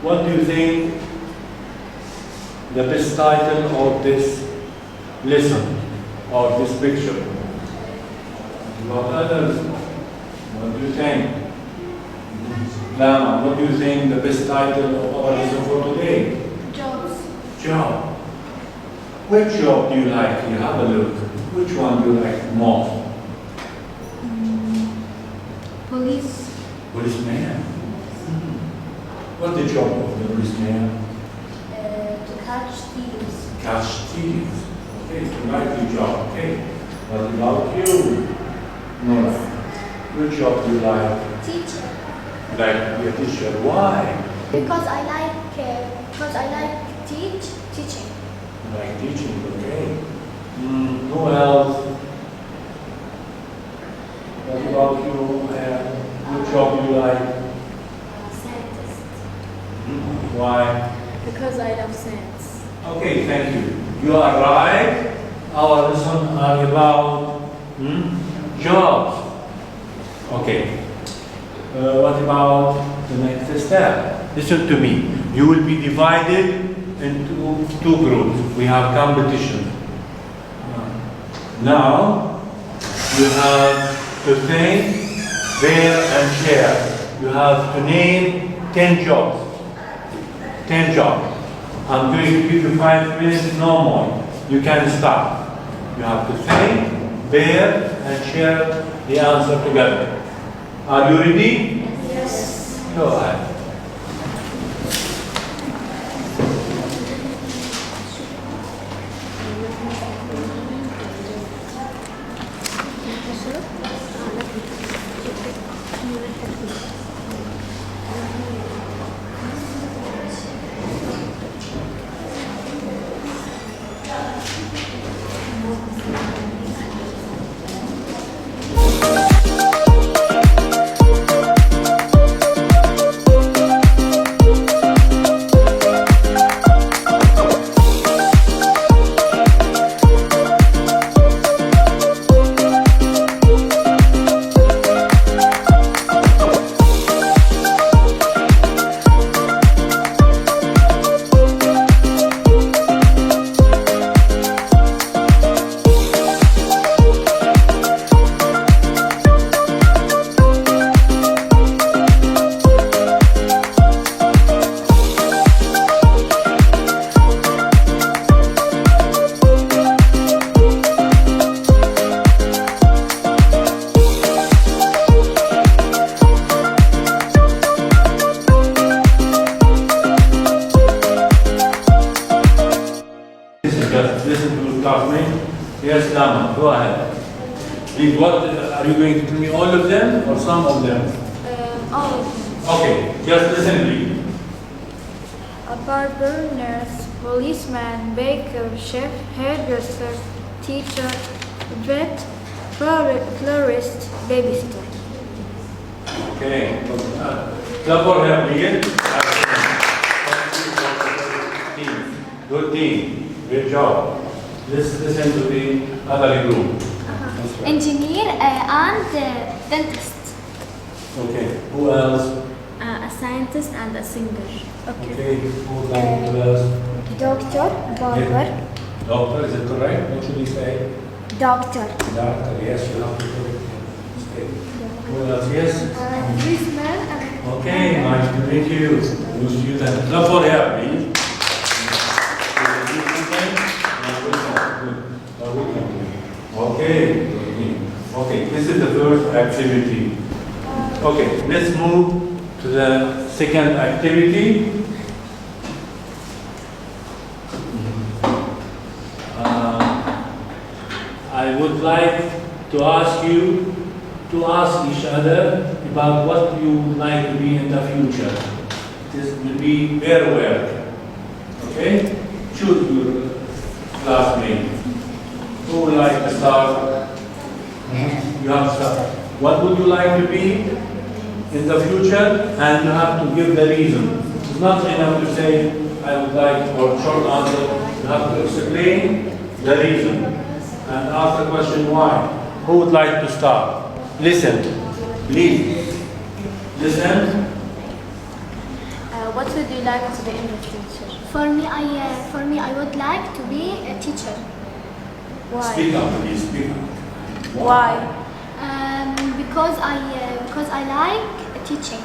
What do you think the best title of this lesson or this picture? What others? What do you think? Lama, what do you think the best title of our lesson for today? Jobs. Job. Which job do you like? You have a look. Which one do you like more? Police. Policeman. What's the job of the policeman? To catch thieves. Catch thieves. Okay, you like your job. Okay. What about you? Nora? Which job do you like? Teacher. You like to be a teacher. Why? Because I like teaching. You like teaching, okay. Who else? What about you? Which job do you like? Scientist. Why? Because I love science. Okay, thank you. You are right. Our lesson are about jobs. Okay. What about the next step? Listen to me. You will be divided into two groups. We have competition. Now, you have to think, bear, and share. You have to name 10 jobs. 10 jobs. I'm going to give you 5 minutes, no more. You can start. You have to think, bear, and share the answer together. Are you ready? Yes. Go ahead. Listen to classmate. Yes, Lama, go ahead. Please, what are you going to tell me? All of them or some of them? All of them. Okay, just listen, please. A barber, nurse, policeman, baker, chef, hairdresser, teacher, vet, florist, babysitter. Okay. Clap for her, please. Good team. Great job. Let's listen to the other group. Engineer and dentist. Okay. Who else? A scientist and a singer. Okay. Who else? Doctor, barber. Doctor, is it correct? What should we say? Doctor. Doctor, yes, you have to correct it. Who else? Yes? Policeman. Okay, nice to meet you. New student. Clap for her, please. Okay. Okay, this is the first activity. Okay, let's move to the second activity. I would like to ask you to ask each other about what you would like to be in the future. This will be their work. Okay? Choose your classmate. Who would like to start? You have to start. What would you like to be in the future? And you have to give the reason. It's not enough to say, I would like, or short answer. You have to explain the reason. And ask the question why. Who would like to start? Listen. Please. Listen. What would you like to be in the future? For me, I would like to be a teacher. Why? Speak up, please. Speak up. Why? Because I like teaching.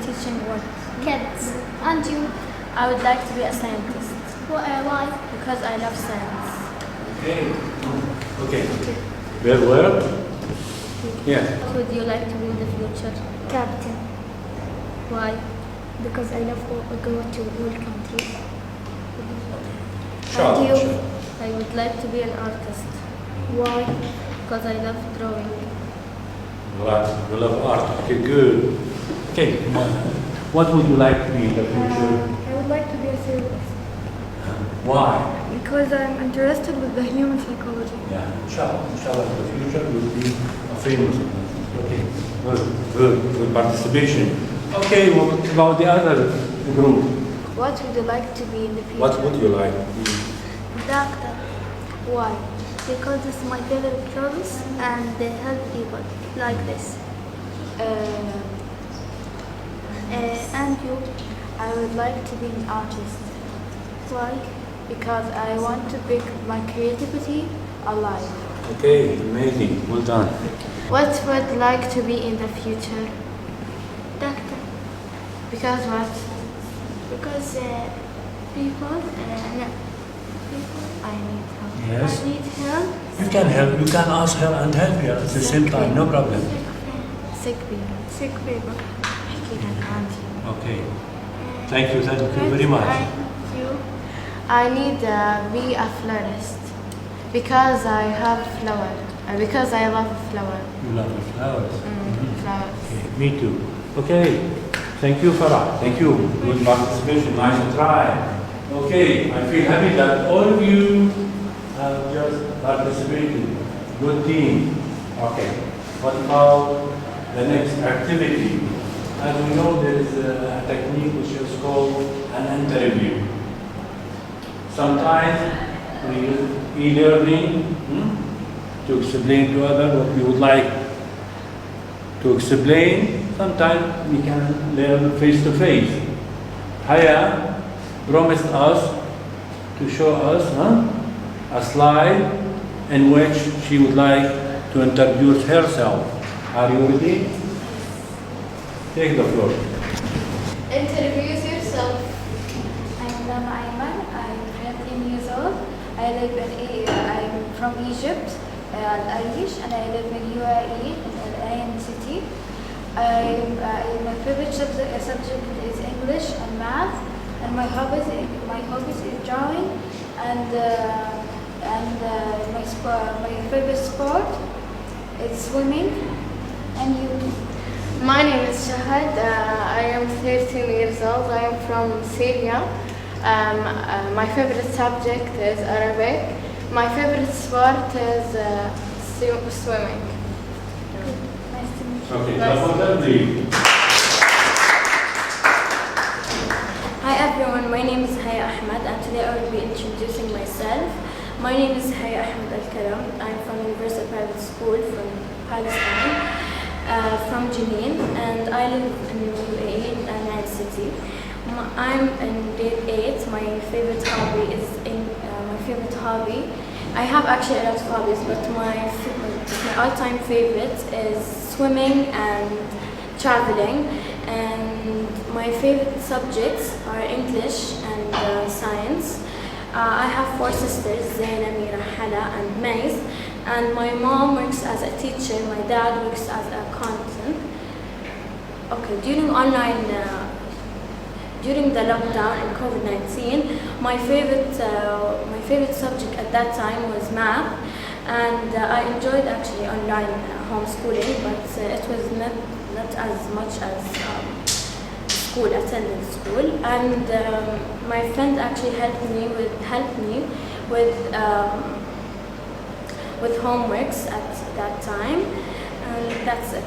Teaching what? Kids. And you? I would like to be a scientist. Why? Because I love science. Okay. Very well. Yeah. What would you like to be in the future? Captain. Why? Because I love to go to all countries. And you? I would like to be an artist. Why? Because I love drawing. You love art. Okay, good. Okay. What would you like to be in the future? I would like to be a therapist. Why? Because I'm interested with the human psychology. Yeah, inshallah in the future will be a famous. Okay, good participation. Okay, what about the other group? What would you like to be in the future? What would you like to be? Doctor. Why? Because it's my favorite jobs and they help people like this. And you? I would like to be an artist. Why? Because I want to make my creativity alive. Okay, amazing. Well done. What would you like to be in the future? Doctor. Because what? Because people, I need help. Yes. I need help. You can help. You can ask her and help her at the same time. No problem. Sick people. Sick people. Okay. Thank you very much. Thank you. I need to be a florist because I have flower. Because I love flower. You love the flowers. Flowers. Okay, me too. Okay. Thank you, Farah. Thank you. Good participation. Nice try. Okay. I feel happy that all of you have just participated. Good team. Okay. What about the next activity? As we know, there is a technique which is called an interview. Sometimes we use e-learning to explain to others what we would like to explain. Sometimes we can learn face-to-face. Haya promised us to show us a slide in which she would like to introduce herself. Are you ready? Take the floor. Introduce yourself. I'm Lama Ayman. I'm 15 years old. I'm from Egypt, Irish, and I live in UAE, in Al Ain city. My favorite subject is English and math, and my hobbies is drawing, and my favorite sport is swimming. And you? My name is Shahad. I am 13 years old. I am from Syria. My favorite subject is Arabic. My favorite sport is swimming. Nice to meet you. Okay, please. Hi everyone, my name is Haya Ahmed and today I will be introducing myself. My name is Haya Ahmed Al-Karam. I'm from Universal Private School from Palestine, from Jenin, and I live in UAE in Al Ain city. I'm in grade 8. My favorite hobby. I have actually a lot of hobbies, but my all-time favorite is swimming and traveling. And my favorite subjects are English and science. I have 4 sisters, Zaina, Mira, Hala, and Mays. And my mom works as a teacher. My dad works as a accountant. Okay, during the lockdown in COVID-19, my favorite subject at that time was math, and I enjoyed actually online homeschooling, but it was not as much as attending school. And my friend actually helped me with homeworks at that time, and that's it.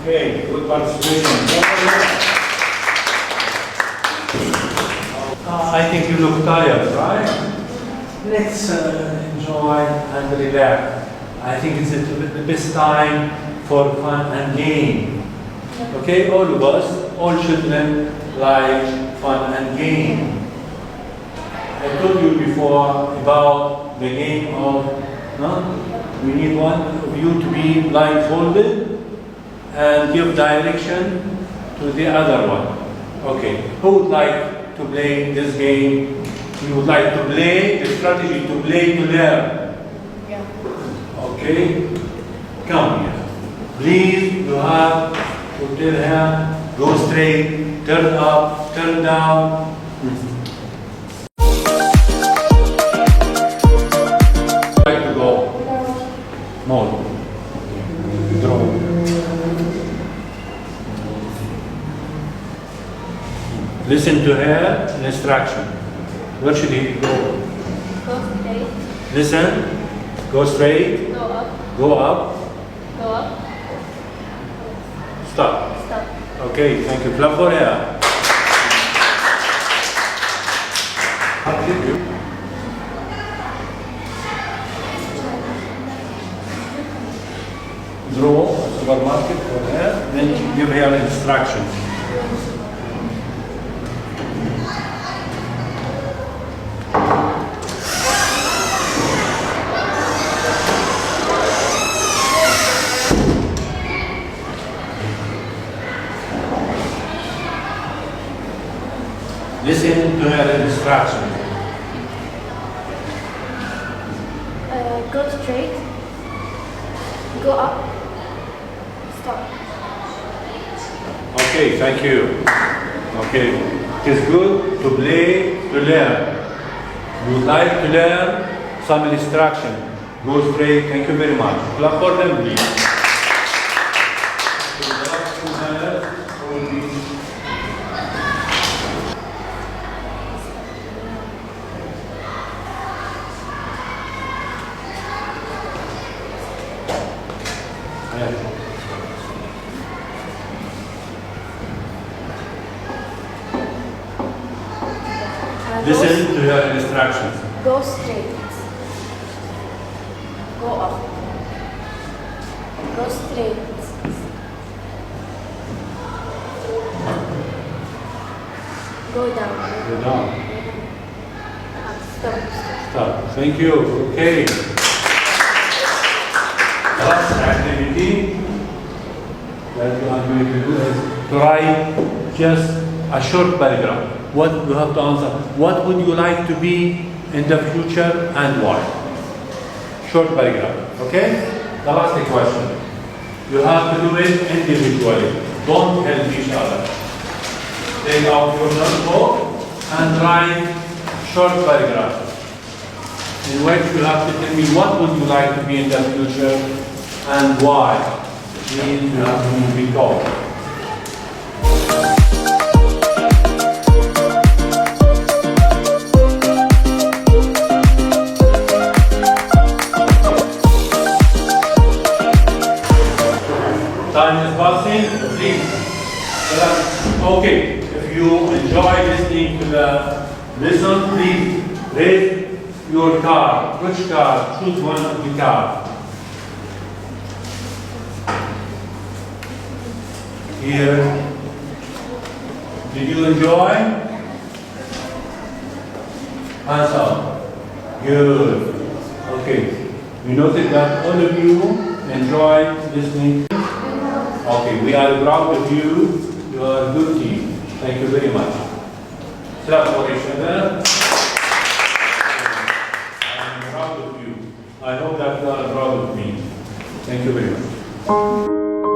Okay, good participation. I think you look tired, right? Let's enjoy and relax. I think it's the best time for fun and game. Okay, all of us, all children, like fun and game. I told you before about the game of, we need one of you to be blindfolded and give direction to the other one. Okay, who would like to play this game? You would like to play the strategy to play to learn? Yeah. Okay, come here. Please, you have to tell him, go straight, turn up, turn down. Like to go. More. Draw. Listen to her instruction. Where should he go? Go straight. Listen. Go straight. Go up. Go up. Go up. Stop. Stop. Okay, thank you. Clap for her. Draw a supermarket for her, then give her instructions. Listen to her instructions. Go straight. Go up. Stop. Okay, thank you. Okay, it is good to play, to learn. You would like to learn some instruction. Go straight, thank you very much. Clap for them, please. Listen to your instructions. Go straight. Go up. Go straight. Go down. Go down. Stop. Stop. Thank you. Okay. Last activity that you are going to do is to write just a short paragraph. What you have to answer. What would you like to be in the future and why? Short paragraph. Okay? The last question. You have to do it individually. Don't help each other. Take out your notebook and write short paragraph in which you have to tell me what would you like to be in the future and why. Means you have to move it on. Time is passing, please. Okay, if you enjoy listening to the lesson, please raise your card. Which card? Choose one of the cards. Here. Did you enjoy? Hands up. Good. Okay. We noted that all of you enjoy listening. Okay, we are proud of you. You are a good team. Thank you very much. Clap for each other. I am proud of you. I hope that you are proud of me. Thank you very much.